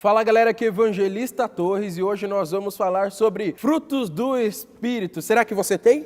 Fala galera, aqui é Evangelista Torres e hoje nós vamos falar sobre frutos do Espírito. Será que você tem?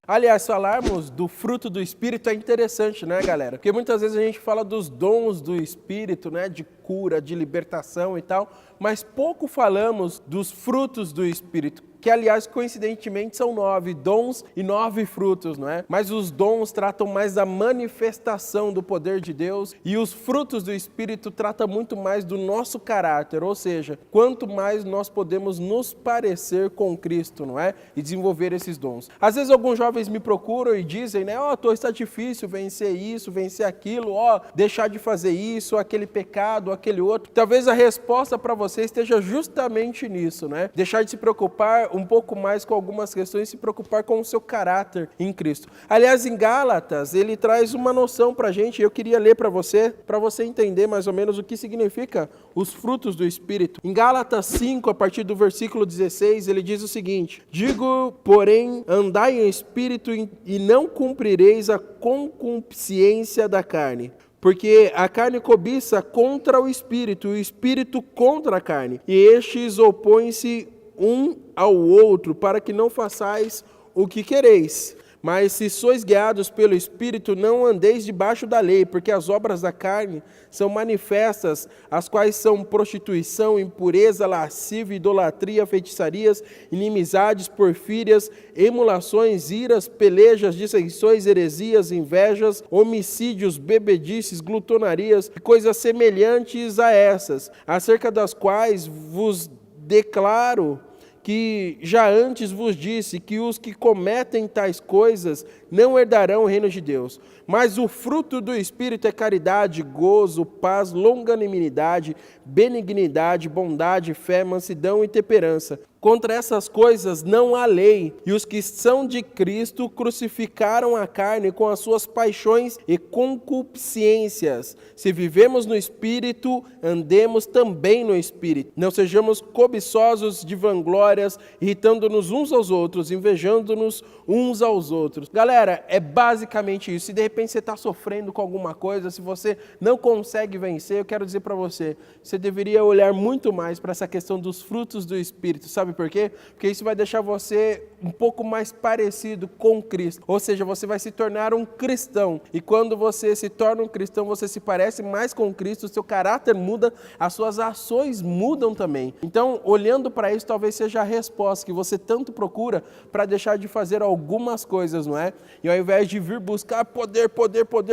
Aliás, falarmos do fruto do Espírito é interessante, né, galera? Porque muitas vezes a gente fala dos dons do Espírito, né, de cura, de libertação e tal, mas pouco falamos dos frutos do Espírito, que aliás, coincidentemente, são 9 dons e 9 frutos, não é? Mas os dons tratam mais da manifestação do poder de Deus e os frutos do Espírito tratam muito mais do nosso caráter, ou seja, quanto mais nós podemos nos parecer com Cristo, não é? E desenvolver esses dons. Às vezes alguns jovens me procuram e dizem, né, está difícil vencer isso, vencer aquilo, deixar de fazer isso, aquele pecado, aquele outro. Talvez a resposta para você esteja justamente nisso, né? Deixar de se preocupar um pouco mais com algumas questões e se preocupar com o seu caráter em Cristo. Aliás, em Gálatas, ele traz uma noção para a gente, eu queria ler para você entender mais ou menos o que significa os frutos do Espírito. Em Gálatas 5, a partir do versículo 16, ele diz o seguinte: digo, porém, andai em Espírito e não cumprireis a concupiscência da carne. Porque a carne cobiça contra o Espírito contra a carne. E estes opõem-se um ao outro, para que não façais o que quereis. Mas se sois guiados pelo Espírito, não andeis debaixo da lei, porque as obras da carne são manifestas, as quais são prostituição, impureza, lascívia, idolatria, feitiçarias, inimizades, porfírias, emulações, iras, pelejas, dissensões, heresias, invejas, homicídios, bebedices, glutonarias e coisas semelhantes a essas, acerca das quais vos declaro que já antes vos disse que os que cometem tais coisas não herdarão o reino de Deus. Mas o fruto do Espírito é caridade, gozo, paz, longanimidade, benignidade, bondade, fé, mansidão e temperança. Contra essas coisas não há lei, e os que são de Cristo crucificaram a carne com as suas paixões e concupiscências. Se vivemos no Espírito, andemos também no Espírito. Não sejamos cobiçosos de vanglórias, irritando-nos uns aos outros, invejando-nos uns aos outros. Galera, é basicamente isso. Se de repente você está sofrendo com alguma coisa, se você não consegue vencer, eu quero dizer para você, você deveria olhar muito mais para essa questão dos frutos do Espírito, sabe? Por quê? Porque isso vai deixar você um pouco mais parecido com Cristo. Ou seja, você vai se tornar um cristão. E quando você se torna um cristão, você se parece mais com Cristo, o seu caráter muda, as suas ações mudam também. Então, olhando para isso, talvez seja a resposta que você tanto procura para deixar de fazer algumas coisas, não é? E ao invés de vir buscar poder,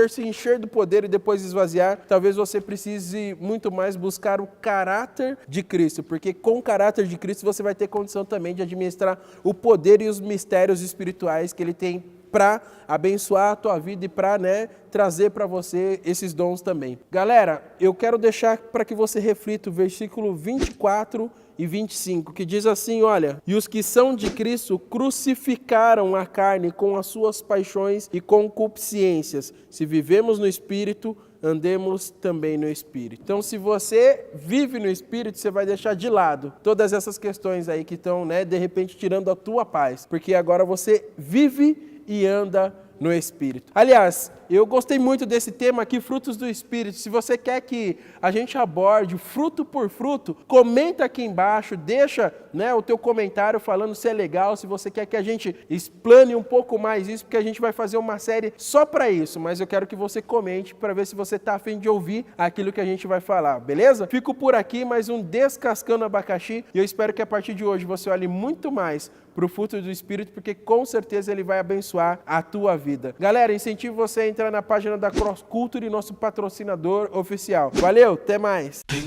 se encher do poder e depois esvaziar, talvez você precise muito mais buscar o caráter de Cristo. Porque com o caráter de Cristo você vai ter condição também de administrar o poder e os mistérios espirituais que Ele tem para abençoar a tua vida e para trazer para você esses dons também. Galera, eu quero deixar para que você reflita o versículo 24 e 25, que diz assim, olha, e os que são de Cristo crucificaram a carne com as suas paixões e concupiscências. Se vivemos no Espírito, andemos também no Espírito. Então, se você vive no Espírito, você vai deixar de lado todas essas questões aí que estão, de repente, tirando a tua paz, porque agora você vive e anda no Espírito. Aliás, eu gostei muito desse tema aqui, frutos do Espírito. Se você quer que a gente aborde fruto por fruto, comenta aqui embaixo, deixa o teu comentário falando se é legal, se você quer que a gente explane um pouco mais isso, porque a gente vai fazer uma série só para isso, mas eu quero que você comente para ver se você está a fim de ouvir aquilo que a gente vai falar, beleza? Fico por aqui, mais um Descascando Abacaxi, e eu espero que a partir de hoje você olhe muito mais para o fruto do Espírito, porque com certeza ele vai abençoar a tua vida. Galera, incentivo você a entrar na página da Cross Culture, nosso patrocinador oficial. Valeu, até mais! Ding